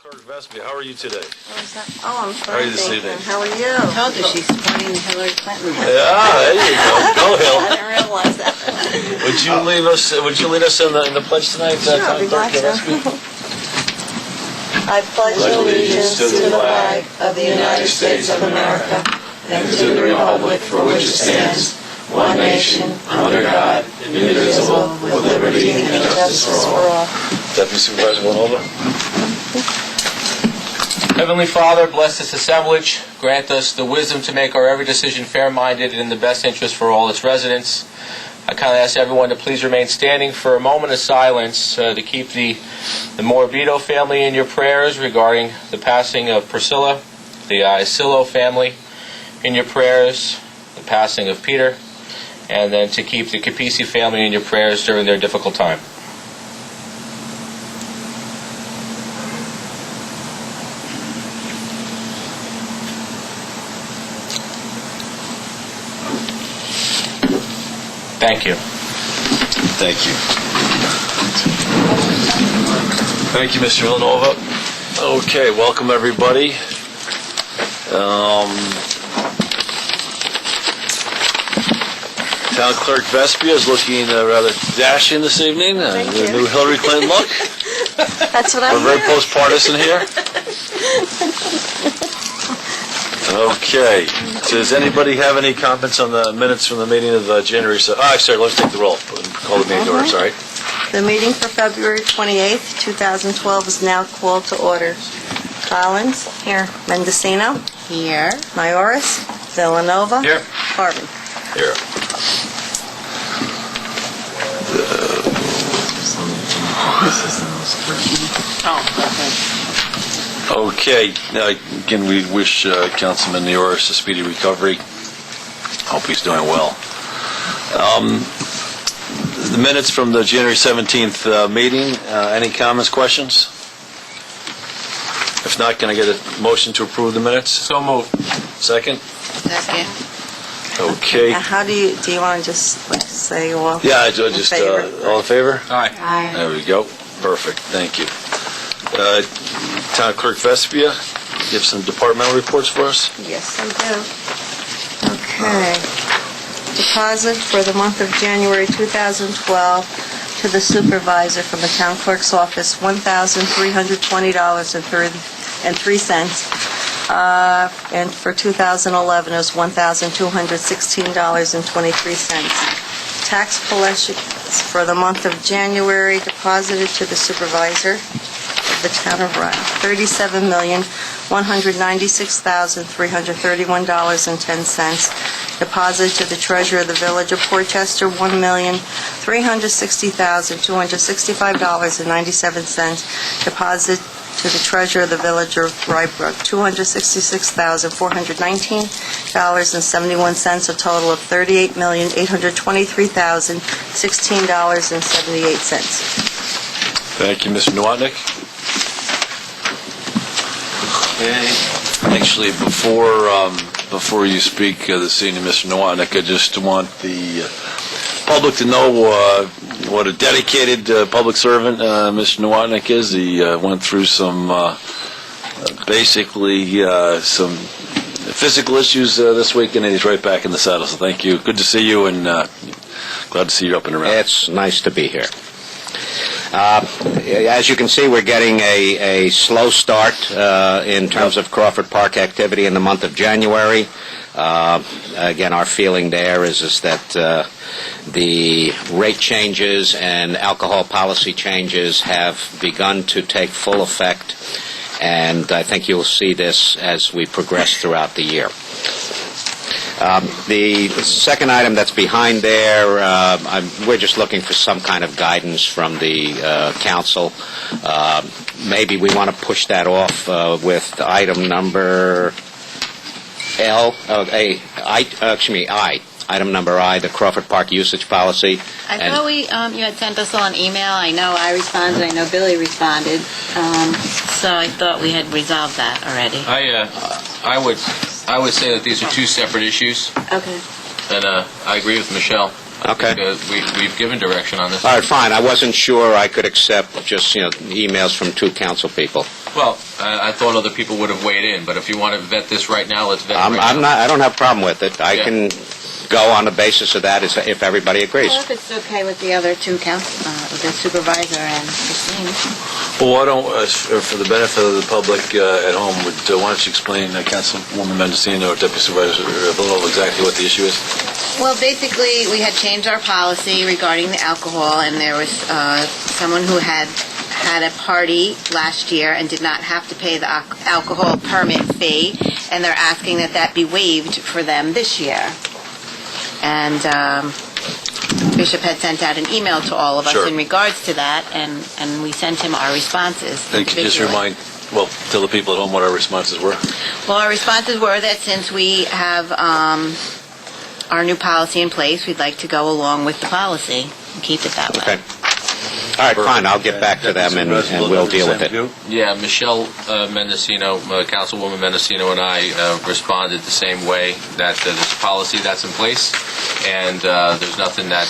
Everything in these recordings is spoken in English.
Clerk Vespia, how are you today? I'm fine. How are you this evening? How are you? I told you she's supporting Hillary Clinton. Yeah, there you go. Go, Hill. I didn't realize that. Would you lead us in the pledge tonight? Sure, I'll be glad to. I pledge allegiance to the flag of the United States of America and to the republic for which it stands, one nation, under God, indivisible, with liberty and justice for all. Deputy Supervisor Villanova. Heavenly Father, bless this assemblage. Grant us the wisdom to make our every decision fair-minded and in the best interest for all its residents. I kindly ask everyone to please remain standing for a moment of silence to keep the Morabito family in your prayers regarding the passing of Priscilla, the Isillo family in your prayers, the passing of Peter, and then to keep the Capisi family in your prayers during their difficult time. Thank you. Thank you. Thank you, Mr. Villanova. Okay, welcome everybody. Town Clerk Vespia is looking rather dashing this evening. Thank The you. new Hillary Clinton look. That's what I'm We're very post-partisan here. Okay. So does anybody have any comments on the minutes from the meeting of January? Sorry, let's take the roll. Call the meeting to order, sorry. The meeting for February 28th, 2012 is now called to order. Collins? Here. Mendicino? Here. Mayoris? Villanova? Here. Carvin? Here. Okay. Again, we wish Councilman Mayoris a speedy recovery. Hope he's doing well. The minutes from the January 17th meeting. Any comments, questions? If not, can I get a motion to approve the minutes? So moved. Second? Second. Okay. How do you want to just say all Yeah, in just favor? all in favor? Aye. Aye. There we go. Perfect. Thank you. Town Clerk Vespia, give some departmental reports for us. Yes, I do. Okay. Deposit for the month of January 2012 to the supervisor from the town clerk's office, $1,320.03. And for 2011, it was $1,216.23. Tax collections for the month of January deposited to the supervisor of the town of Rye, $37,196,331.10. Deposit to the treasurer of the village of Portchester, $1,360,265.97. Deposit to the treasurer of the village of Rybrook, $266,419.71, a total of $38,823,016.78. Thank you, Mr. Nowotny. Okay. Actually, before you speak this evening, Mr. Nowotny, I just want the public to know what a dedicated public servant Mr. Nowotny is. He went through some some physical issues this weekend, and he's right back in the saddle. So thank you. Good to see you, and glad to see you up and around. It's nice to be here. As you can see, we're getting a slow start in terms of Crawford Park activity in the month of January. Again, our feeling there is that the rate changes and alcohol policy changes have begun to take full effect, and I think you'll see this as we progress throughout the year. The second item that's behind there, we're just looking for some kind of guidance from the council. Maybe we want to push that off with item number I. Item number I, the Crawford Park usage policy. I thought you had sent us all an email. I know I responded. I know Billy responded. So I thought we had resolved that already. I would say that these are two separate issues, Okay. and I agree with Michelle. Okay. We've given direction on this. All right, fine. I wasn't sure I could accept just emails from two council people. Well, I thought other people would have weighed in, but if you want to vet this right now, let's vet it right I'm now. not. I don't have a problem with it. I Yeah. can go on the basis of that if everybody agrees. Well, if it's okay with the other two with the supervisor and Christine. Well, why don't, for the benefit of the public at home, why don't you explain, Councilwoman Mendicino or Deputy Supervisor Villanova, exactly what the issue is? Well, basically, we had changed our policy regarding the alcohol, and there was someone who had a party last year and did not have to pay the alcohol permit fee, and they're asking that be waived for them this year. And Bishop had sent out an email to all of us Sure. in regards to that, and we sent him our responses. And can you just remind, tell the people at home what our responses were? Well, our responses were that since we have our new policy in place, we'd like to go along with the policy and keep it that way. Okay. All right, fine. I'll get back to them and we'll deal with it. Yeah, Michelle Mendicino, Councilwoman Mendicino and I responded the same way, that there's a policy that's in place, and there's nothing that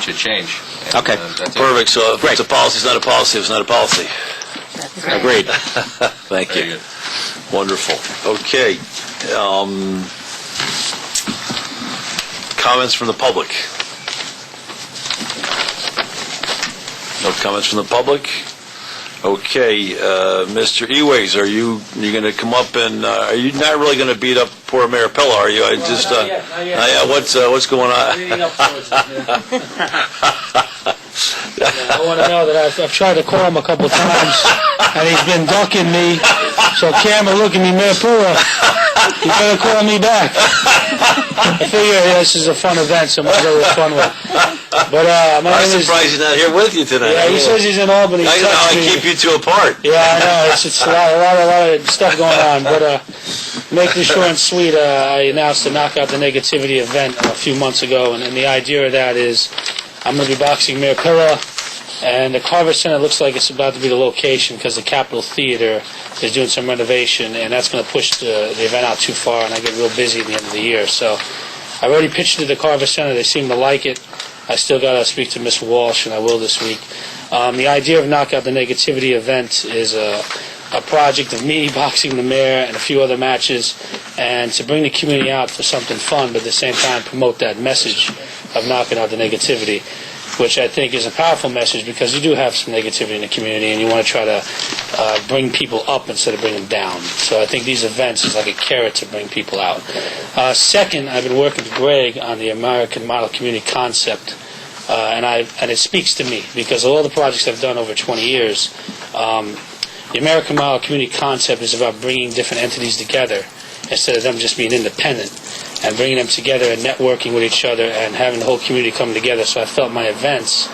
should change. And, Okay. That's it. Perfect, so if it's a policy, it's not a policy, it's not a policy. That's right. Agreed. Thank Very you. good. Wonderful. Okay. Comments from the public? No comments from the public? Okay, Mr. Ewes, are you going to come up and, are you not really going to beat up poor Mayor Pella, are you? Not yet. What's going on? Leading up towards it, I want to know that I've tried to call him a couple times, and he's been ducking me. So, camera, look at me, Mayor Pella. You better call me back. I figure this is a fun event, so might as well have fun with. But I'm my name is. surprised he's not here with you tonight. Yeah, he says he's in Albany. I know how I Texts me. keep you two apart. Yeah, I know. It's a lot of stuff going on. But making it short and sweet, I announced the Knockout the Negativity event a few months ago, and the idea of that is I'm going to be boxing Mayor Pella, and the Carvin Center looks like it's about to be the location because the Capitol Theater is doing some renovation, and that's going to push the event out too far, and I get real busy at the end of the year. So I already pitched it to the Carvin Center. They seem to like it. I still got to speak to Ms. Walsh, and I will this week. The idea of Knockout the Negativity event is a project of me boxing the mayor and a few other matches, and to bring the community out for something fun, but at the same time promote that message of knocking out the negativity, which I think is a powerful message because you do have some negativity in the community, and you want to try to bring people up instead of bring them down. So I think these events is like a carrot to bring people out. Second, I've been working with Greg on the American Model Community concept, and it speaks to me because of all the projects I've done over 20 years. The American Model Community concept is about bringing different entities together instead of them just being independent, and bringing them together and networking with each other and having the whole community come together. So I felt my events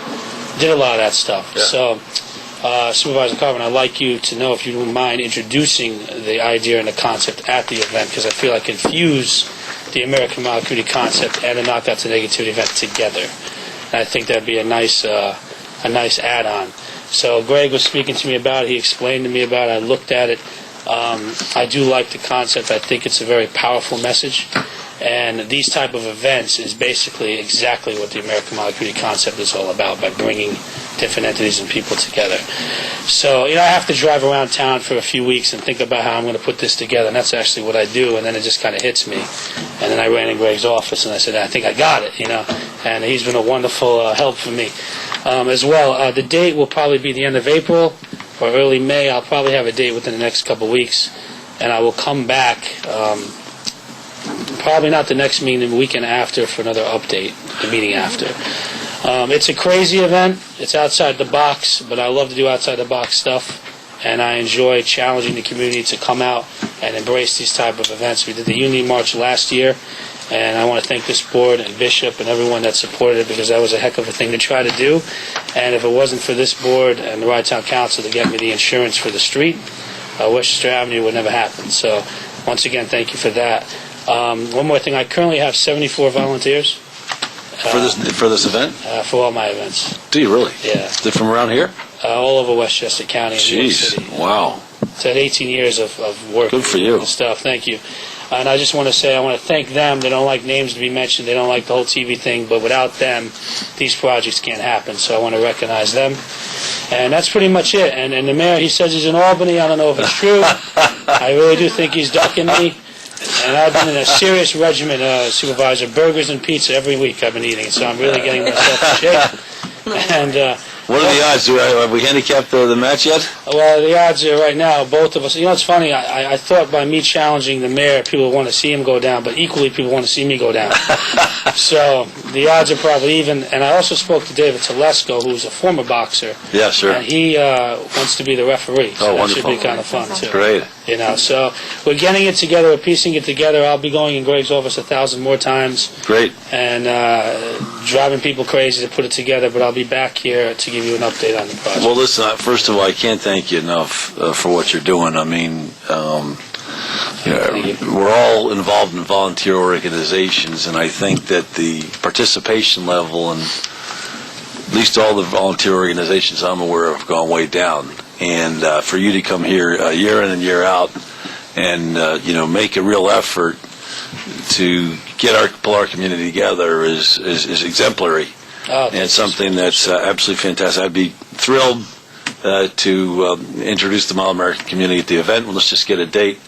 did a lot of that stuff. Yeah. So, Supervisor Carvin, I'd like you to know if you wouldn't mind introducing the idea and the concept at the event, because I feel I can fuse the American Model Community concept and the Knockout to Negativity event together. And I think that'd be a nice add-on. So Greg was speaking to me about it. He explained to me about it. I looked at it. I do like the concept. I think it's a very powerful message. And these type of events is basically exactly what the American Model Community concept is all about, by bringing different entities and people together. So, I have to drive around town for a few weeks and think about how I'm going to put this together, and that's actually what I do, and then it just kind of hits me. And then I ran in Greg's office, and I said, I think I got it, and he's been a wonderful help for me as well. The date will probably be the end of April or early May. I'll probably have a date within the next couple of weeks, and I will come back probably not the next meeting, the weekend after, for another update, the meeting after. It's a crazy event. It's outside the box, but I love to do outside the box stuff, and I enjoy challenging the community to come out and embrace these type of events. We did the Union March last year, and I want to thank this board and Bishop and everyone that supported it, because that was a heck of a thing to try to do. And if it wasn't for this board and the Rye Town Council to get me the insurance for the street, Westchester Avenue would never happen. So once again, thank you for that. One more thing, I currently have 74 volunteers For this event? for all my events. Do you really? Yeah, They're from around here? all over Westchester County and New York Jeez, City. wow. So I had 18 years of work. Good for you. And stuff. Thank you. And I just want to say I want to thank them. They don't like names to be mentioned. They don't like the whole TV thing. But without them, these projects can't happen. So I want to recognize them. And that's pretty much it. And the mayor, he says he's in Albany. I don't know if it's true. I really do think he's ducking me. And I've been in a serious regimen, Supervisor. Burgers and pizza every week I've been eating. So I'm really getting myself in shape. And What are the odds? Have we handicapped the match yet? well, the odds are right now, both of us. You know, it's funny. I thought by me challenging the mayor, people want to see him go down, but equally people want to see me go down. So the odds are probably even. And I also spoke to David Telesco, who's a former boxer. Yeah, sure. And he wants to be the referee. So that wonderful. should be kind of fun, too. Great. You know, so we're getting it together, we're piecing it together. I'll be going in Greg's office 1,000 more times Great. and driving people crazy to put it together, but I'll be back here to give you an update on the project. Well, listen, first of all, I can't thank you enough for what you're doing. I mean, we're all involved in volunteer organizations, and I think that the participation level in at least all the volunteer organizations I'm aware of have gone way down. And for you to come here year in and year out and, make a real effort to pull our community together is exemplary. Oh, And something that's absolutely fantastic. I'd be thrilled to introduce the Mile American community at the event. Let's just get a date.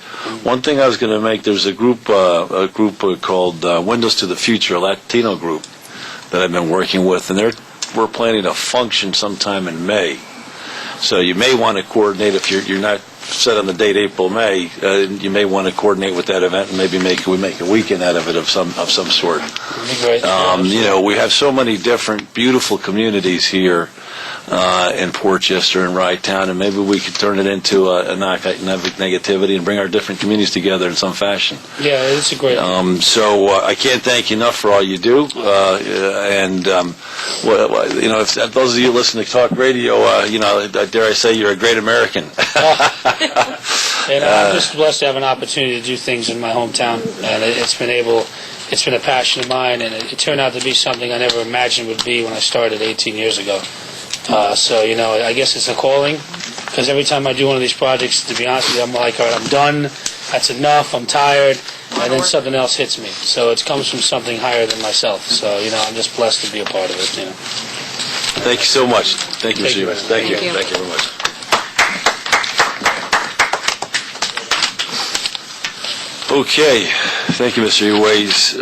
One thing I was going to make, there's a group called Windows to the Future, a Latino group that I've been working with, and we're planning a function sometime in May. So you may want to coordinate, if you're not set on the date April, May, you may want to coordinate with that event and maybe we make a weekend out of it of some sort. That'd be great. We have so many different beautiful communities here in Portchester and Rye Town, and maybe we could turn it into a negativity and bring our different communities together in some fashion. Yeah, it's a great So I can't thank you enough for all you do. If those of you listening to talk radio, dare I say you're a great American. And I'm just blessed to have an opportunity to do things in my hometown, and it's been a passion of mine, and it turned out to be something I never imagined would be when I started 18 years ago. So, I guess it's a calling, because every time I do one of these projects, to be honest with you, I'm like, all right, I'm done, that's enough, I'm tired, and then something else hits me. So it comes from something higher than myself. So, I'm just blessed to be a part of it, Thank you so much. Thank you, Mr. Ewes. Thank you. Thank you. Thank you very much. Okay. Thank you, Mr. Ewes.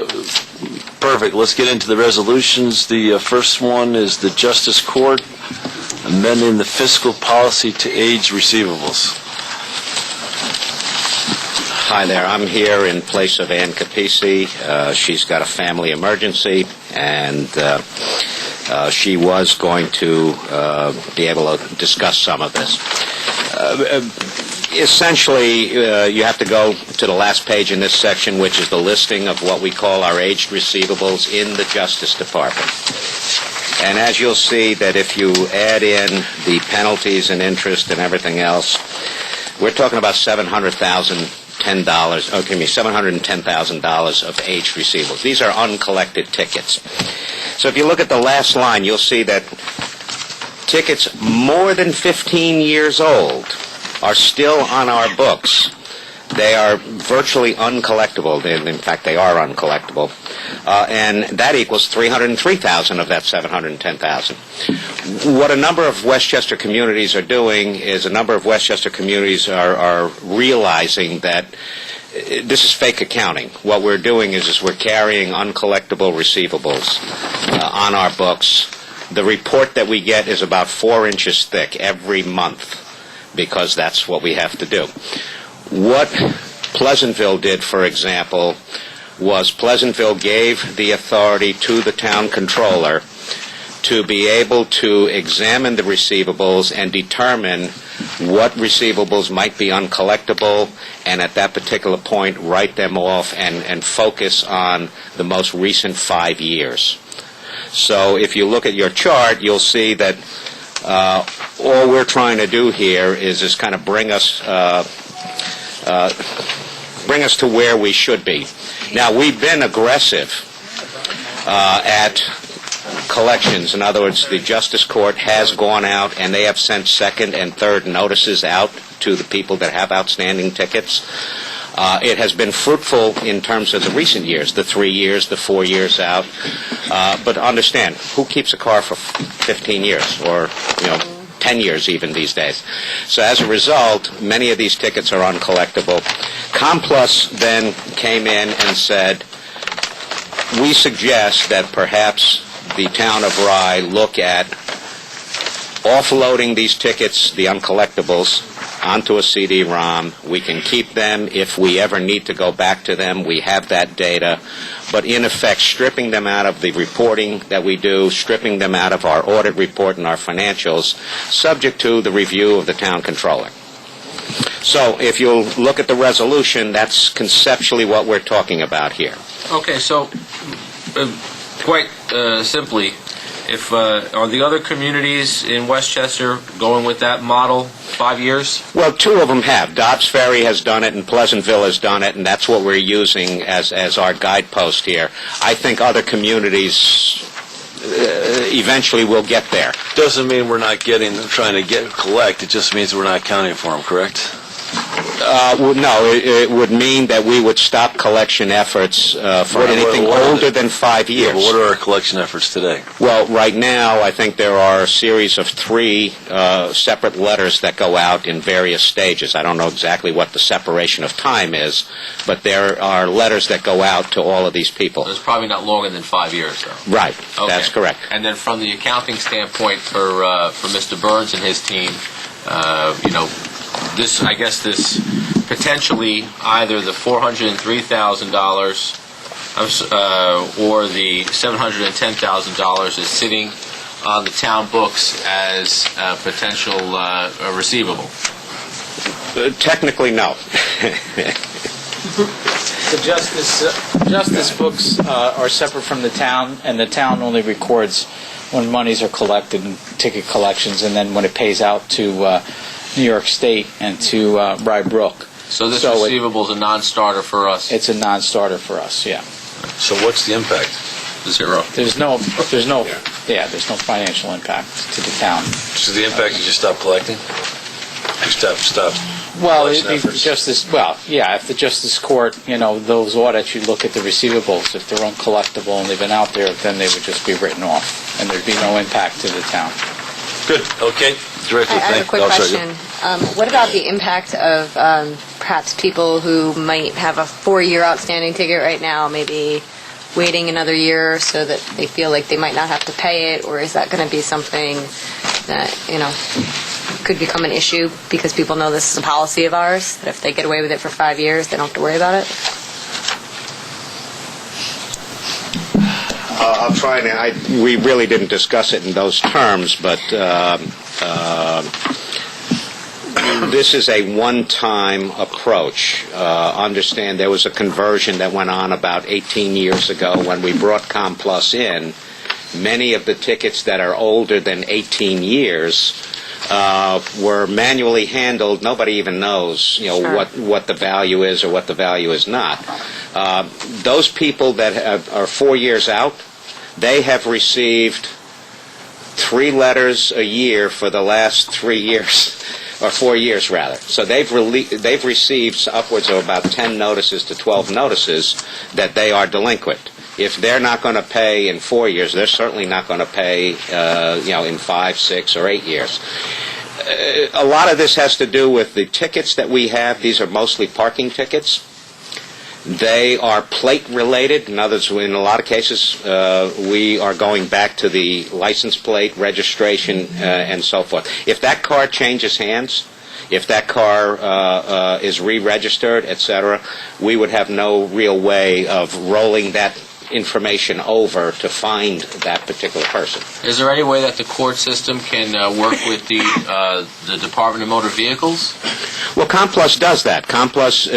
Perfect. Let's get into the resolutions. The first one is the Justice Court amending the fiscal policy to age receivables. Hi there. I'm here in place of Ann Capisi. She's got a family emergency, and she was going to be able to discuss some of this. Essentially, you have to go to the last page in this section, which is the listing of what we call our aged receivables in the Justice Department. And as you'll see, that if you add in the penalties and interest and everything else, we're talking about $710,000 of aged receivables. These are uncollected tickets. So if you look at the last line, you'll see that tickets more than 15 years old are still on our books. They are virtually uncollectible. In fact, they are uncollectible. And that equals $303,000 of that $710,000. What a number of Westchester communities are doing is are realizing that this is fake accounting. What we're doing is we're carrying uncollectible receivables on our books. The report that we get is about 4 inches thick every month, because that's what we have to do. What Pleasantville did, for example, was Pleasantville gave the authority to the town controller to be able to examine the receivables and determine what receivables might be uncollectible, and at that particular point write them off and focus on the most recent 5 years. So if you look at your chart, you'll see that all we're trying to do here is just kind of bring us to where we should be. Now, we've been aggressive at collections. In other words, the Justice Court has gone out and they have sent second and third notices out to the people that have outstanding tickets. It has been fruitful in terms of the recent years, the 3 years, the 4 years out. But understand, who keeps a car for 15 years or, 10 years even these days? So as a result, many of these tickets are uncollectible. ComPlus then came in and said, we suggest that perhaps the town of Rye look at offloading these tickets, the uncollectibles, onto a CD-ROM. We can keep them if we ever need to go back to them. We have that data. But in effect, stripping them out of the reporting that we do, stripping them out of our audit report and our financials, subject to the review of the town controller. So if you'll look at the resolution, that's conceptually what we're talking about here. Okay, so quite simply, if are the other communities in Westchester going with that model, 5 years? Well, 2 of them have. Dobbs Ferry has done it and Pleasantville has done it, and that's what we're using as our guidepost here. I think other communities eventually will get there. Doesn't mean we're not trying to collect. It just means we're not accounting for them, correct? No, it would mean that we would stop collection efforts for anything older than 5 years. Yeah, but what are our collection efforts today? Well, right now, I think there are a series of 3 separate letters that go out in various stages. I don't know exactly what the separation of time is, but there are letters that go out to all of these people. It's probably not longer than 5 years, though. Right, Okay. That's correct. And then from the accounting standpoint for Mr. Burns and his team, this potentially either the $403,000 or the $710,000 is sitting on the town books as a potential receivable. Technically, no. The justice books are separate from the town, and the town only records when monies are collected in ticket collections, and then when it pays out to New York State and to Rye Brook. So this receivable is a non-starter for us? It's a non-starter for us, yeah. So what's the impact? 0. There's no financial impact to the town. So the impact is you stop collecting? You stop. Well, collection efforts? if the Justice Court, those audits, you look at the receivables. If they're uncollectible and they've been out there, then they would just be written off, and there'd be no impact to the town. Good. Okay. Director, I have a quick question. What about the impact of perhaps people who might have a 4-year outstanding ticket right now, maybe waiting another year so that they feel like they might not have to pay it, or is that going to be something that, could become an issue because people know this is a policy of ours, that if they get away with it for 5 years, they don't have to worry about it? I'm trying to. We really didn't discuss it in those terms, but this is a one-time approach. Understand there was a conversion that went on about 18 years ago when we brought ComPlus in. Many of the tickets that are older than 18 years were manually handled. Nobody even knows, what the value is or what the value is not. Those people that are 4 years out, they have received 3 letters a year for the last 3 years, or 4 years rather. So they've received upwards of about 10 notices to 12 notices that they are delinquent. If they're not going to pay in 4 years, they're certainly not going to pay, in 5, 6, or 8 years. A lot of this has to do with the tickets that we have. These are mostly parking tickets. They are plate related. In other words, in a lot of cases, we are going back to the license plate, registration, and so forth. If that car changes hands, if that car is re-registered, etc., we would have no real way of rolling that information over to find that particular person. Is there any way that the court system can work with the Department of Motor Vehicles? Well, ComPlus does that. ComPlus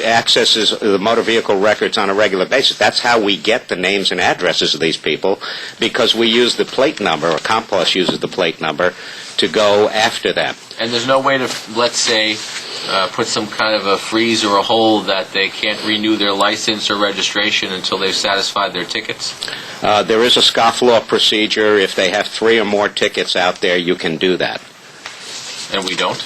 accesses the motor vehicle records on a regular basis. That's how we get the names and addresses of these people, because we use the plate number, or ComPlus uses the plate number, to go after them. And there's no way to, let's say, put some kind of a freeze or a hold that they can't renew their license or registration until they've satisfied their tickets? There is a scofflaw procedure. If they have 3 or more tickets out there, you can do that. And we don't?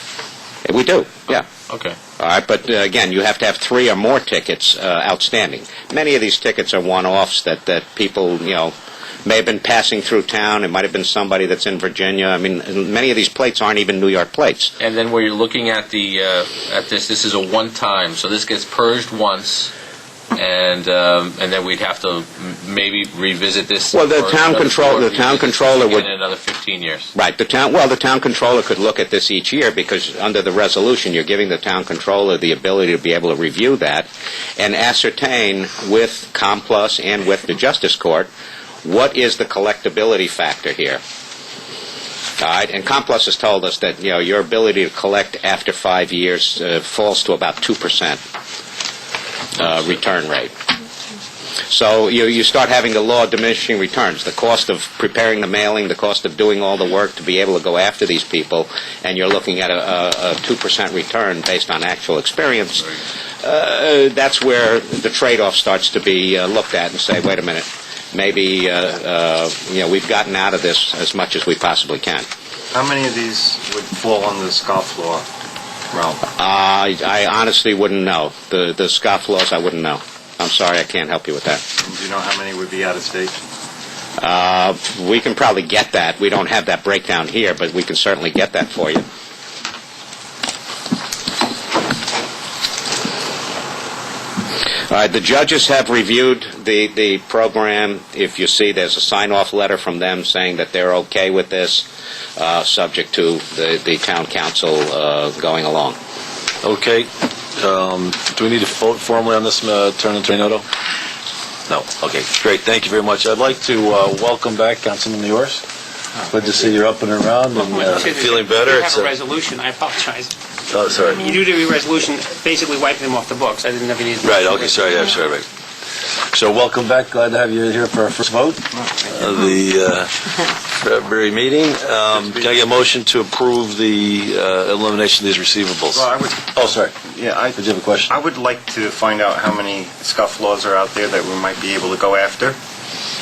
We do, yeah. Okay. All right, but again, you have to have 3 or more tickets outstanding. Many of these tickets are one-offs that people, may have been passing through town. It might have been somebody that's in Virginia. I mean, many of these plates aren't even New York plates. And then where you're looking at this is a one-time, so this gets purged once, and then we'd have to maybe revisit this. Well, the town controller would in another 15 years. Right. The town controller could look at this each year because under the resolution, you're giving the town controller the ability to be able to review that and ascertain with ComPlus and with the Justice Court what is the collectability factor here. All right. And ComPlus has told us that your ability to collect after 5 years falls to about 2% return rate. So you start having the law of diminishing returns, the cost of preparing the mailing, the cost of doing all the work to be able to go after these people, and you're looking at a 2% return based on actual experience. That's where the trade-off starts to be looked at and say, wait a minute, maybe we've gotten out of this as much as we possibly can. How many of these would fall under the scofflaw realm? I honestly wouldn't know. The scofflaws, I wouldn't know. I'm sorry, I can't help you with that. And do you know how many would be out of state? We can probably get that. We don't have that breakdown here, but we can certainly get that for you. All right, the judges have reviewed the program. If you see, there's a sign-off letter from them saying that they're okay with this, subject to the town council going along. Okay. Do we need to vote formally on this, Attorney Noto? No. Okay, great. Thank you very much. I'd like to welcome back Councilman Ewes. Good to see you're up and around and feeling better. You have a resolution. I apologize. Oh, sorry. You do a resolution basically wiping them off the books. I didn't know if you needed... Right, okay, sorry. Yeah, sorry. Right. So welcome back. Glad to have you here for our first vote of the February meeting. Can I get a motion to approve the elimination of these receivables? Well, I would... Oh, sorry. Yeah, Did you have a question? I would like to find out how many scofflaws are out there that we might be able to go after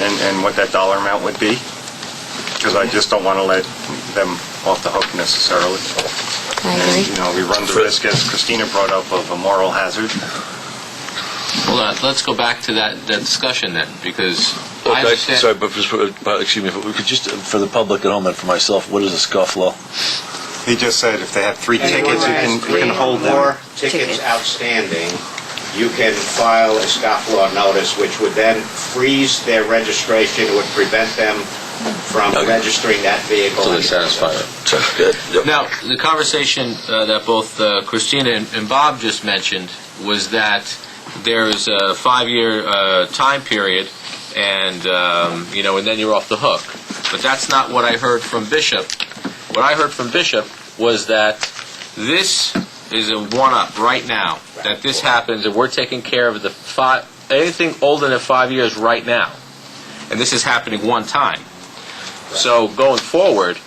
and what that dollar amount would be. Because I just don't want to let them off the hook necessarily. I agree. And, we run the risk, as Christina brought up, of a moral hazard. Hold on, let's go back to that discussion then, because I Okay, understand... sorry, but excuse me, if we could just, for the public at home and for myself, what is a scofflaw? He just said if they have 3 tickets, you can hold them. More tickets outstanding, you can file a scofflaw notice, which would then freeze their registration. It would prevent them from registering that vehicle. So they satisfy it. So, good. Yep. Now, the conversation that both Christina and Bob just mentioned was that there's a 5-year time period, and and then you're off the hook. But that's not what I heard from Bishop. What I heard from Bishop was that this is a one-up right now. That this happens, and we're taking care of anything older than 5 years right now, and this is happening one time. So going forward,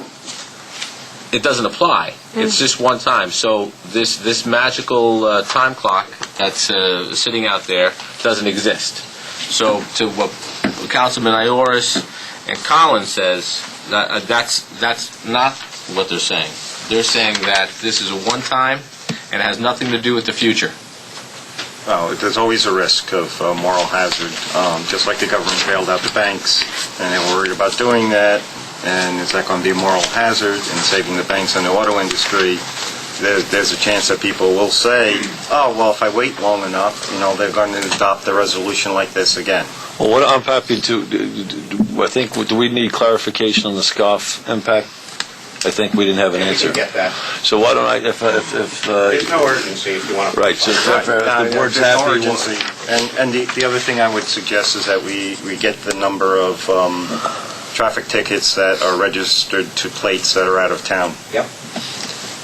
it doesn't apply. It's just one time. So this magical time clock that's sitting out there doesn't exist. So to what Councilman Ioris and Collins says, that's not what they're saying. They're saying that this is a one-time and it has nothing to do with the future. Well, there's always a risk of moral hazard. Just like the government bailed out the banks, and they were worried about doing that. And is that going to be a moral hazard in saving the banks and the auto industry? There's a chance that people will say, oh, well, if I wait long enough, they're going to adopt a resolution like this again. Well, what I'm happy to, I think, do we need clarification on the scoff impact? I think we didn't have an answer. We can get that. So why don't I, if There's no urgency if you want to... right, so if the board's There's no happy... urgency. And the other thing I would suggest is that we get the number of traffic tickets that are registered to plates that are out of town. Yep.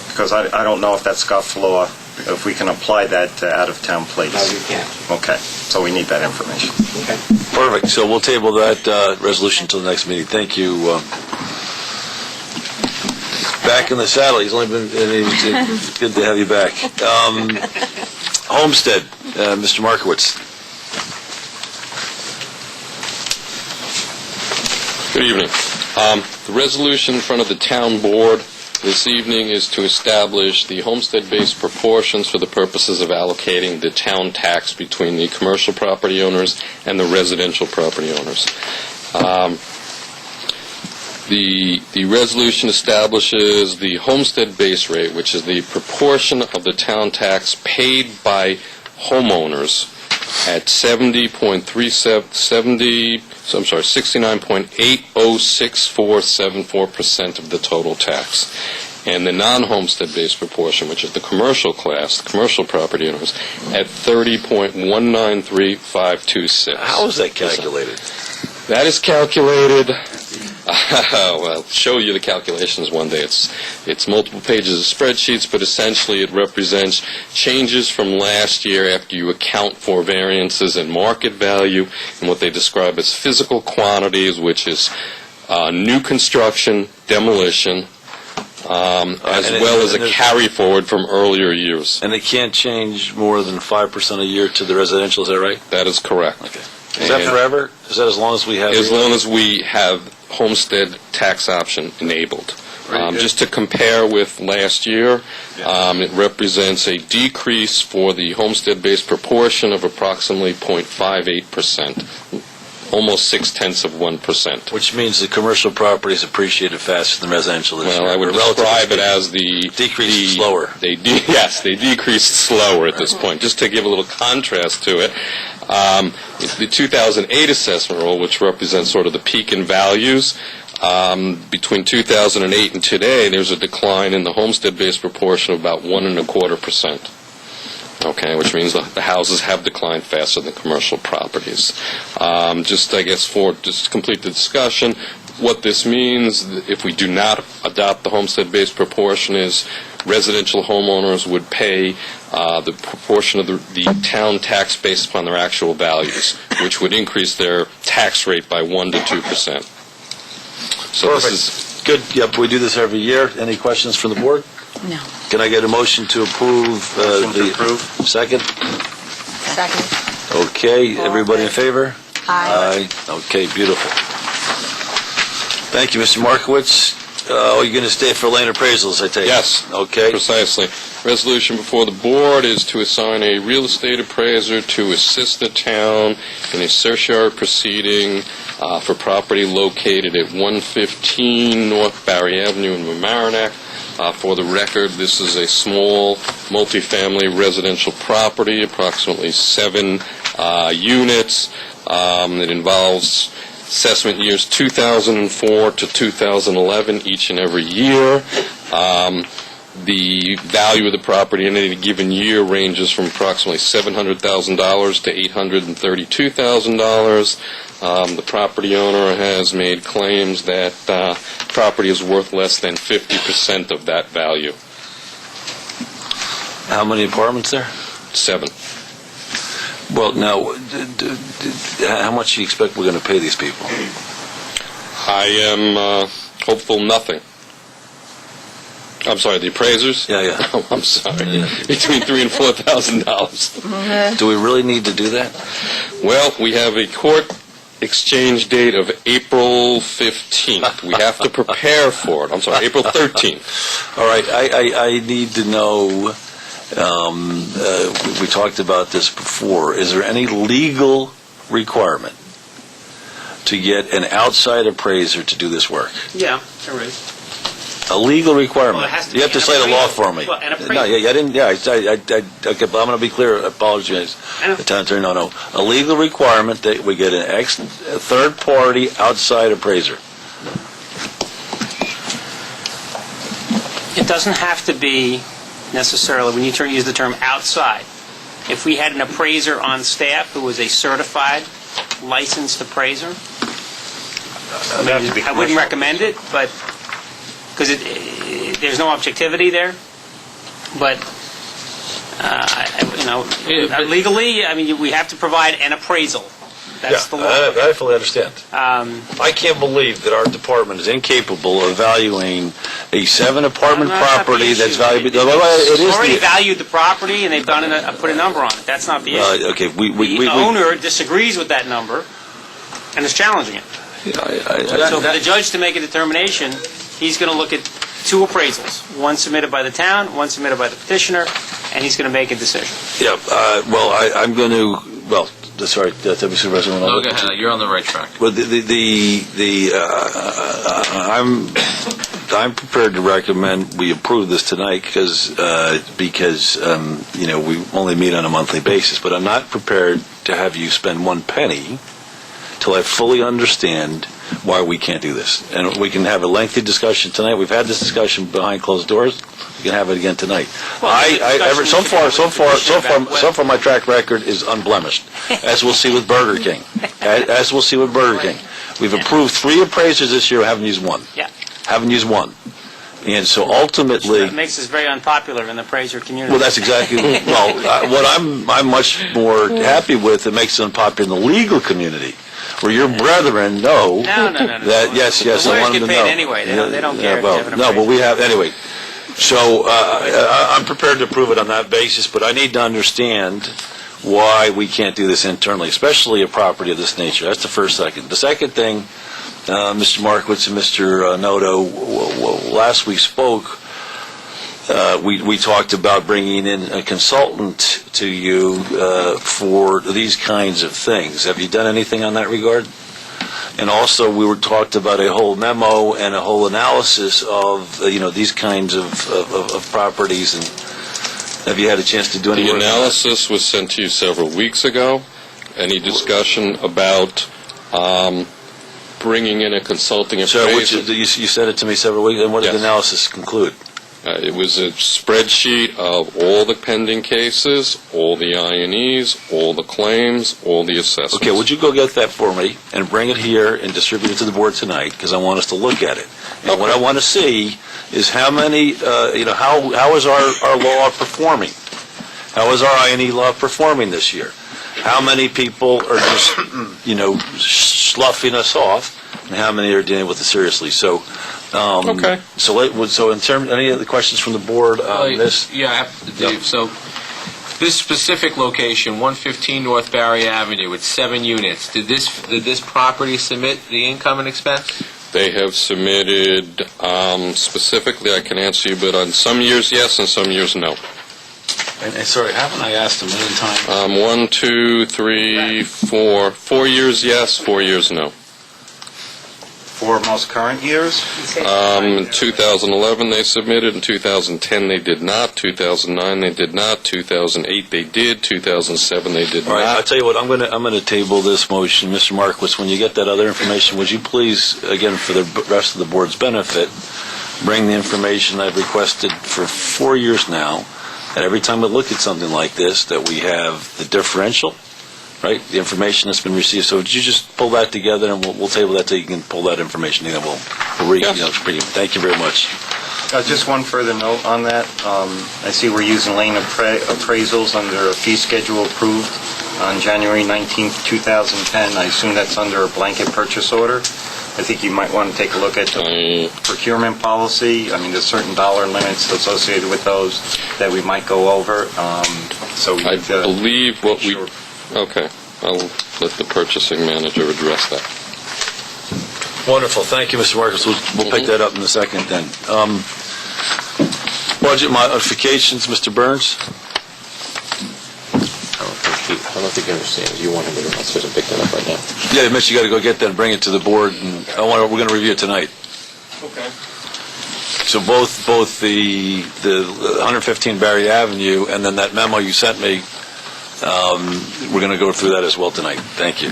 Because I don't know if that scofflaw, if we can apply that to out-of-town plates. No, you can't. Okay, so we need that information. Okay. Perfect, so we'll table that resolution until the next meeting. Thank you. Back in the saddle, he's only been, it's good to have you back. Homestead, Mr. Markowitz. Good evening. The resolution in front of the town board this evening is to establish the homestead-based proportions for the purposes of allocating the town tax between the commercial property owners and the residential property owners. The resolution establishes the homestead base rate, which is the proportion of the town tax paid by homeowners at 69.806474% of the total tax. And the non-homestead based proportion, which is the commercial class, the commercial property owners, at 30.193526. How is that calculated? That is calculated. Well, I'll show you the calculations one day. It's multiple pages of spreadsheets, but essentially it represents changes from last year after you account for variances in market value and what they describe as physical quantities, which is new construction, demolition, as well as a carry forward from earlier years. And they can't change more than 5% a year to the residential, is that right? That is correct. Okay. Is that forever? Is that as long as we have... As long as we have homestead tax option enabled. Just to compare with last year, it represents a decrease for the homestead-based proportion of approximately 0.58%, almost 0.6%. Which means the commercial properties appreciated faster than residential this year. Well, I would describe it as the... Decrease slower. Yes, they decreased slower at this point. Just to give a little contrast to it, the 2008 assessment roll, which represents sort of the peak in values, between 2008 and today, there's a decline in the homestead-based proportion of about 1.25%. Okay, which means the houses have declined faster than commercial properties. Just to complete the discussion, what this means, if we do not adopt the homestead-based proportion, is residential homeowners would pay the proportion of the town tax based upon their actual values, which would increase their tax rate by 1 to 2%. So Perfect. This is good. Yep, we do this every year. Any questions from the board? No. Can I get a motion to approve? Second? Second. Okay, everybody in favor? Aye. Okay, beautiful. Thank you, Mr. Markowitz. You're going to stay for lane appraisals, I take it? Yes. Okay. Precisely. Resolution before the board is to assign a real estate appraiser to assist the town in a certiorari proceeding for property located at 115 North Barry Avenue in Mamaroneck. For the record, this is a small multifamily residential property, approximately 7 units. It involves assessment years 2004 to 2011 each and every year. The value of the property in any given year ranges from approximately $700,000 to $832,000. The property owner has made claims that property is worth less than 50% of that value. How many apartments there? 7. Well, now, how much do you expect we're going to pay these people? I am hopeful nothing. I'm sorry, the appraisers? Yeah. Oh, I'm sorry. Yeah. Between $3,000 and $4,000. Do we really need to do that? Well, we have a court exchange date of April 15th. We have to prepare for it. I'm sorry, April 13th. All right, I need to know, we talked about this before, is there any legal requirement to get an outside appraiser to do this work? Yeah, there is. A legal requirement. Well, it has to You be have to an say the law appraisal. for me. Well, an appraisal. No, I didn't. Yeah, okay, but I'm going to be clear. Apologize. I know. The town attorney. No. A legal requirement that we get a third-party outside appraiser. It doesn't have to be necessarily, when you use the term outside. If we had an appraiser on staff who was a certified, licensed appraiser, I wouldn't recommend it, but because there's no objectivity there. But legally, I mean, we have to provide an appraisal. That's the law. I fully understand. I can't believe that our department is incapable of valuing a 7-apartment property that's valuable. It's already valued the property, and they've put a number on it. That's not the issue. Okay, the owner disagrees with that number and is challenging it. So for the judge to make a determination, he's going to look at 2 appraisals, one submitted by the town, one submitted by the petitioner, and he's going to make a decision. Yeah, well, I'm going to, well, sorry, Deputy Supervisor. No, go ahead. You're on the right track. Well, I'm prepared to recommend we approve this tonight because you know, we only meet on a monthly basis. But I'm not prepared to have you spend one penny till I fully understand why we can't do this. And we can have a lengthy discussion tonight. We've had this discussion behind closed doors. We can have it again tonight. Well, so far, my track record is unblemished, as we'll see with Burger King. As we'll see with Burger King, we've approved 3 appraisers this year. Haven't used one. Yeah. Haven't used one. And so ultimately, That makes us very unpopular in the appraiser community. well, that's exactly what I'm much more happy with. It makes it unpopular in the legal community, where your brethren know No. that yes, The I lawyers want get them to paid know. anyway. They don't care if well, you have an no, but appraiser. we have anyway. So I'm prepared to approve it on that basis, but I need to understand why we can't do this internally, especially a property of this nature. That's the first second. The second thing, Mr. Markowitz and Mr. Noto, last we spoke, we talked about bringing in a consultant to you for these kinds of things. Have you done anything on that regard? And also, we were talked about a whole memo and a whole analysis of these kinds of properties. And have you had a chance to do any The work on that? analysis was sent to you several weeks ago. Any discussion about bringing in a consulting So, appraiser? you sent it to me several weeks. And what did the Yes. analysis conclude? It was a spreadsheet of all the pending cases, all the I&Es, all the claims, all the assessments. Okay, would you go get that for me and bring it here and distribute it to the board tonight? Because I want us to look at it. And what I want to see is how many, how is our law performing? How is our I&E law performing this year? How many people are just, sloughing us off, and how many are dealing with it seriously? So, Okay. So in terms, any other questions from the board on this? Yeah, Dave. So this specific location, 115 North Barry Avenue, it's 7 units. Did this property submit the income and expense? They have submitted, specifically, I can answer you, but on some years, yes, and some years, no. And sorry, haven't I asked a million times? 1, 2, 3, 4. 4 years, yes, 4 years, no. For most current years? In 2011 they submitted, in 2010 they did not, 2009 they did not, 2008 they did, 2007 they did All right, I'll not. tell you what, I'm going to table this motion. Mr. Marquis, when you get that other information, would you please, again, for the rest of the board's benefit, bring the information I've requested for 4 years now, and every time we look at something like this, that we have the differential, right, the information that's been received. So would you just pull that together, and we'll table that till you can pull that information in, and we'll read Yes. Thank you very much. Just one further note on that. I see we're using lane appraisals under a fee schedule approved on January 19th, 2010. I assume that's under a blanket purchase order. I think you might want to take a look at the procurement policy. I mean, there's certain dollar limits associated with those that we might go over. So we I need to believe what we... sure. Okay, I'll let the purchasing manager address that. Wonderful. Thank you, Mr. Marcus. We'll pick that up in a second then. Budget modifications, Mr. Burns? I don't think he understands. You want him to go upstairs and pick that up right now. Yeah, Mitch, you got to go get that and bring it to the board, and we're going to review it tonight. Okay. So both the 115 Barry Avenue and then that memo you sent me, we're going to go through that as well tonight. Thank you.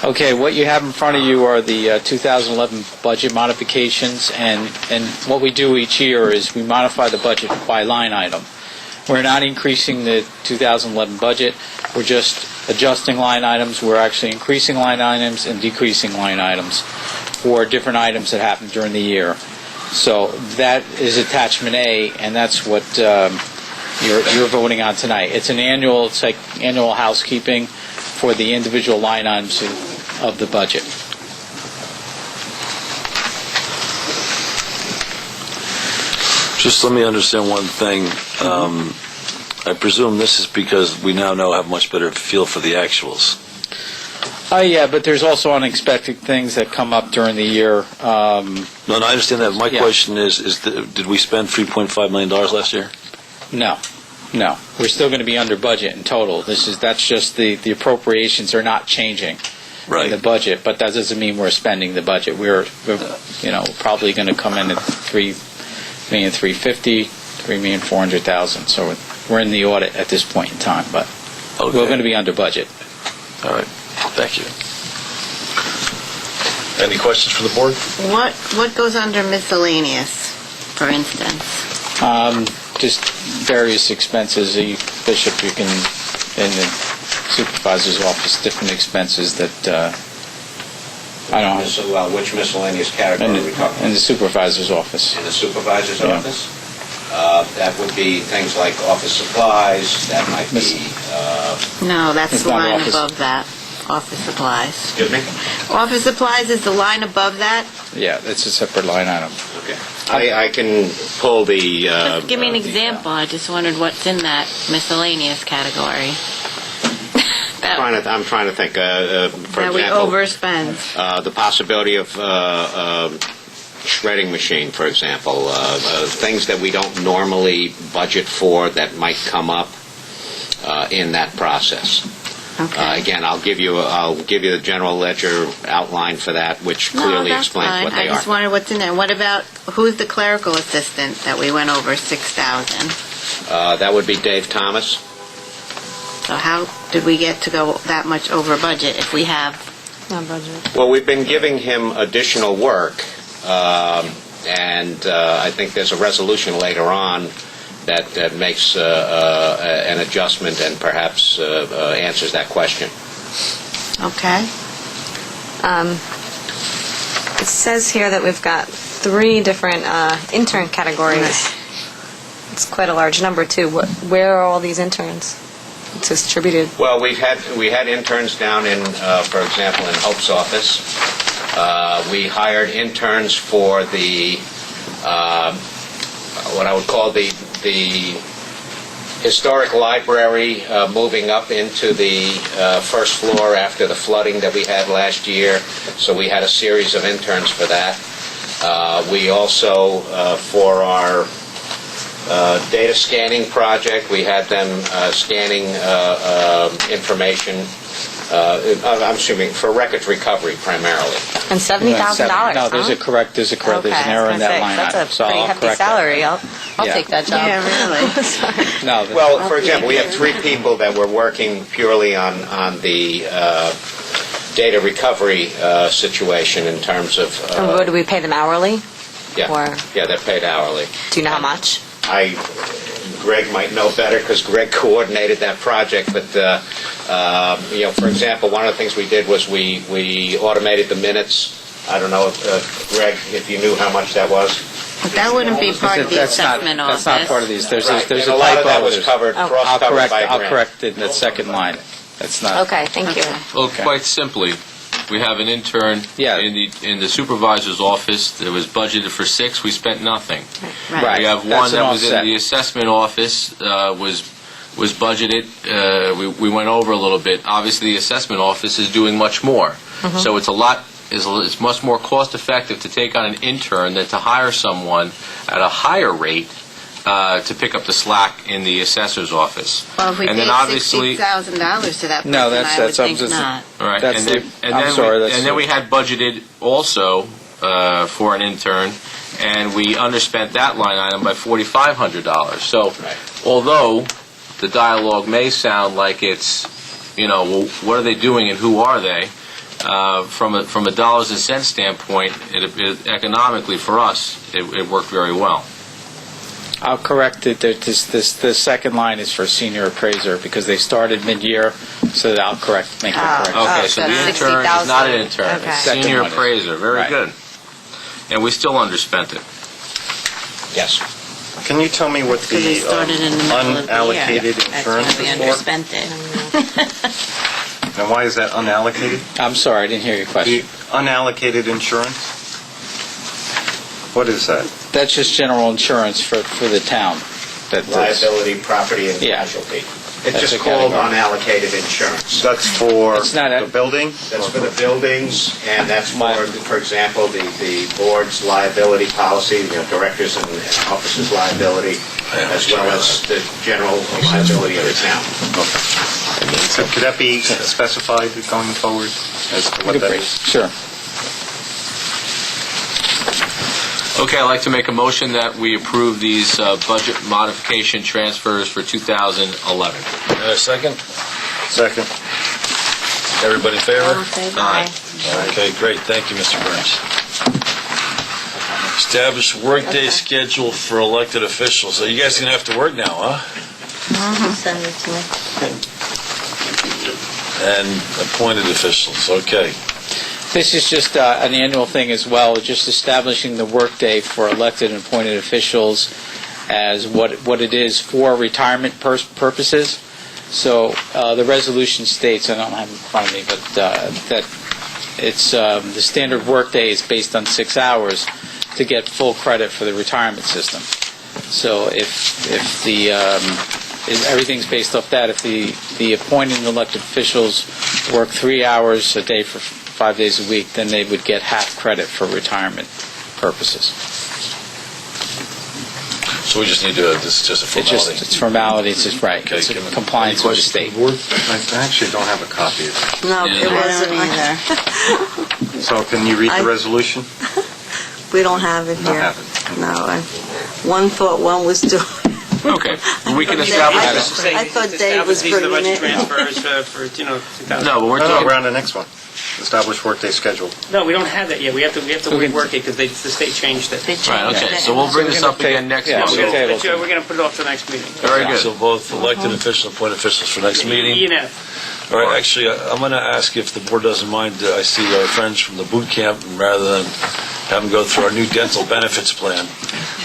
Okay, what you have in front of you are the 2011 budget modifications, and what we do each year is we modify the budget by line item. We're not increasing the 2011 budget, we're just adjusting line items. We're actually increasing line items and decreasing line items for different items that happen during the year. So that is attachment A, and that's what you're voting on tonight. It's like annual housekeeping for the individual line items of the budget. Just let me understand one thing. I presume this is because we now have a much better feel for the actuals. Yeah, but there's also unexpected things that come up during the year. No, I understand that. My Yeah. question is did we spend $3.5 million last year? No. We're still going to be under budget in total. That's just the appropriations are not changing in the budget, but that doesn't mean we're spending the budget. We're probably going to come in at $3,350,000, $3,400,000. So we're in the audit at this point in time, but we're going to be under budget. All right. Thank you. Any questions for the board? What goes under miscellaneous, for instance? Just various expenses. Bishop, you can, in the supervisor's office, different expenses that I don't know. Well, which miscellaneous category are we talking about? In the supervisor's office. In the supervisor's office? That would be things like office supplies, that might be... No, that's It's the not line office. above that. Office supplies. Excuse me? Office supplies is the line above that? Yeah, it's a separate line item. Okay. I can pull the... Just give me an example. I just wondered what's in that miscellaneous category. I'm trying to think. For that we example, overspend. the possibility of shredding machine, for example, things that we don't normally budget for that might come up in that process. Okay. Again, I'll give you the general ledger outline for that, which clearly explains what they I just are. wondered what's in there. What about, who's the clerical assistant that we went over 6,000? That would be Dave Thomas. So how did we get to go that much over budget if we have no budget? Well, we've been giving him additional work, and I think there's a resolution later on that makes an adjustment and perhaps answers that question. Okay. It says here that we've got 3 different intern categories. It's quite a large number, too. Where are all these interns? It's distributed. Well, we had interns down in, for example, in Hope's office. We hired interns for the what I would call the historic library, moving up into the first floor after the flooding that we had last year. So we had a series of interns for that. We also, for our data scanning project, we had them scanning information. I'm assuming for records recovery primarily. And $70,000. No, there's a correct. There's an error in that line item. That's a So pretty I'll hefty correct that. salary. I'll Yeah. take that job. Yeah, really. No, Well, for example, we have 3 people that were working purely on the data recovery situation in terms of... And what, do we pay them hourly? yeah, or- yeah, they're paid hourly. Do you know how much? Greg might know better because Greg coordinated that project, but for example, one of the things we did was we automated the minutes. I don't know, Greg, if you knew how much that was. But that wouldn't be part of the assessment office. That's not part of these. There's Right. a And a lot of that typo. was There's- cross-covered by I'll Greg. correct it in that second line. That's not. Okay, thank you. Well, quite simply, we have an intern Yeah. in the supervisor's office that was budgeted for 6. We spent nothing. Right. We have That's one an that was in offset. the assessment office, was budgeted. We went over a little bit. Obviously, the assessment office is doing much more. So it's it's much more cost effective to take on an intern than to hire someone at a higher rate to pick up the slack in the assessor's office. Well, if we And paid then obviously- $60,000 to that person, No, I would think just- not. Right. That's and the- then, I'm sorry, that's and then the- we had budgeted also for an intern, and we underspent that line item by $4,500. So, although the dialogue may sound like it's, well, what are they doing and who are they? From a dollars and cents standpoint, it economically for us, it worked very well. I'll correct it. The second line is for senior appraiser because they started mid-year, so that I'll make the correction. Okay, Oh, so so the intern is 60,000. not an intern, Okay. it's Second senior one is. appraiser. Very Right. good. And we still underspent it. Yes. Can you tell me what Because we the started in the middle of the year. unallocated That's insurance when we is underspent it. for? And why is that unallocated? I'm sorry, I didn't hear your The question. unallocated insurance? What is that? That's just general insurance for the town. Liability, property, and Yeah. casualty. It's just called unallocated insurance. That's for It's not a- the building? That's for the buildings, and that's for example, the board's liability policy, directors and officers' liability, as well as the general liability of the town. So could that be specified going forward as to what that is? Sure. Okay, I'd like to make a motion that we approve these budget modification transfers for 2011. Second? Second. Everybody in favor? All in favor? Aye. Okay, great, thank you, Mr. Burns. Establish workday schedule for elected officials. So you guys are going to have to work now, huh? Send it to me. And appointed officials, okay. This is just an annual thing as well, just establishing the workday for elected and appointed officials as what it is for retirement purposes. So the resolution states, I don't have it in front of me, but that it's the standard workday is based on 6 hours to get full credit for the retirement system. So if everything's based off that, if the appointed and elected officials work 3 hours a day for 5 days a week, then they would get half credit for retirement purposes. So we just need to, this is just a formality. It's formality, it's just right. Okay, It's give me- compliance with the state. I actually don't have a copy of it. No, Yeah. it wasn't either. So can you read the resolution? We don't have it Don't here. have it. No, one thought one was doing. Okay, we can establish I that. thought Dave was These are the bringing budget it. transfers for 2000. No, but we're No, talking... we're on the next one. Establish workday schedule. No, we don't have that yet. We have to rework it because the state changed it. Right, okay, so we'll bring this up again next Yeah, month. we're gonna table. We're going to put it off to the next meeting. Very good. So both elected officials and appointed officials for next meeting. All right, actually, I'm going to ask if the board doesn't mind, I see our friends from the boot camp, and rather than have them go through our new dental benefits plan,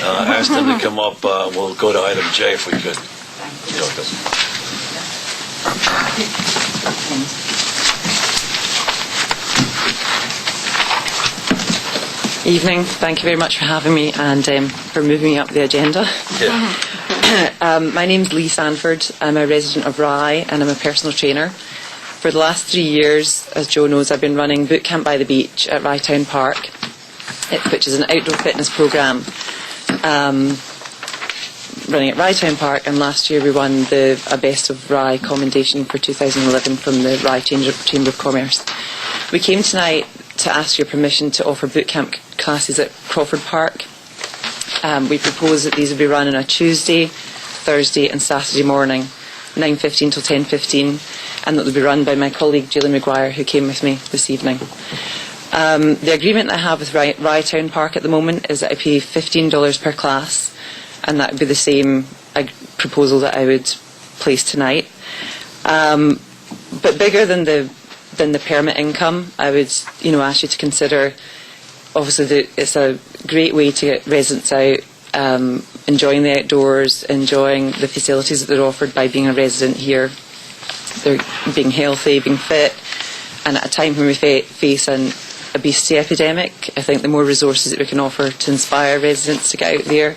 ask them to come up, we'll go to item J if we could. Evening. Thank you very much for having me and for moving me up the agenda. Yeah. My name's Lee Sanford. I'm a resident of Rye and I'm a personal trainer. For the last 3 years, as Joe knows, I've been running Boot Camp by the Beach at Rye Town Park, which is an outdoor fitness programme running at Rye Town Park, and last year we won a Best of Rye commendation for 2011 from the Rye Chamber of Commerce. We came tonight to ask your permission to offer boot camp classes at Crawford Park. We propose that these will be run on a Tuesday, Thursday and Saturday morning, 9:15 till 10:15, and that will be run by my colleague Julie Maguire, who came with me this evening. The agreement I have with Rye Town Park at the moment is that I pay $15 per class, and that would be the same proposal that I would place tonight. But bigger than the permit income, I would ask you to consider, obviously it's a great way to get residents out, enjoying the outdoors, enjoying the facilities that they're offered by being a resident here. They're being healthy, being fit, and at a time when we face an obesity epidemic, I think the more resources that we can offer to inspire residents to get out there,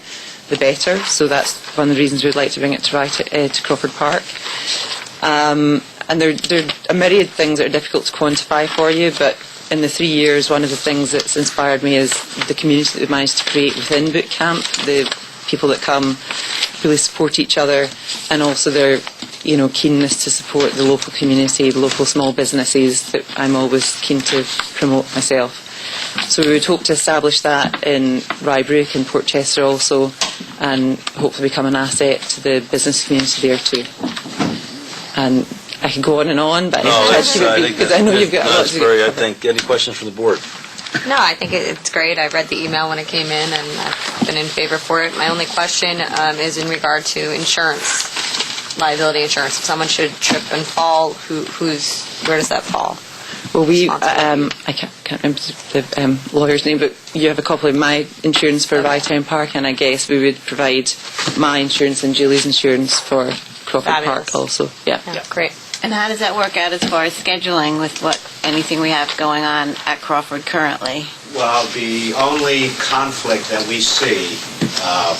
the better. So that's one of the reasons we'd like to bring it to Crawford Park. And there are a myriad of things that are difficult to quantify for you, but in the 3 years, one of the things that's inspired me is the community that we've managed to create within boot camp. The people that come really support each other, and also their keenness to support the local community, the local small businesses that I'm always keen to promote myself. So we would hope to establish that in Ryebrook and Portchester also, and hopefully become an asset to the business community there too. And I could go on, but because I know you've got a lot to do. I think, any questions from the board? No, I think it's great. I read the email when it came in, and I've been in favor for it. My only question is in regard to insurance, liability insurance. If someone should trip and fall, where does that fall? Well, I can't remember the lawyer's name, but you have a copy of my insurance for Rye Town Park, and I guess we would provide my insurance and Julie's insurance for Crawford Fabulous. Park also. Yeah. Great. And how does that work out as far as scheduling with anything we have going on at Crawford currently? Well, the only conflict that we see,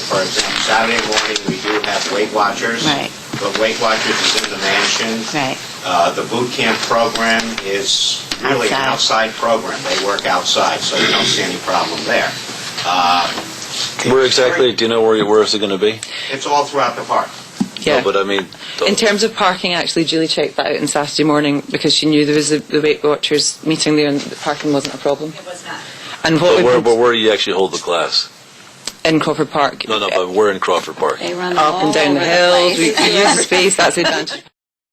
for example, Saturday morning we do have Weight Watchers. Right. The Weight Watchers is in the mansion. Right. The boot camp program is really an outside program. They work outside, so we don't see any problem there. Where exactly, do you know where is it going to be? It's all throughout the park. Yeah. No, but I mean... In terms of parking, actually, Julie checked that out on Saturday morning because she knew there was the Weight Watchers meeting there and the parking wasn't a problem. It was not. And what But where do you actually hold the class? in Crawford Park. No, but we're in Crawford Park. They run Up and down the hills, we use the space, that's the advantage.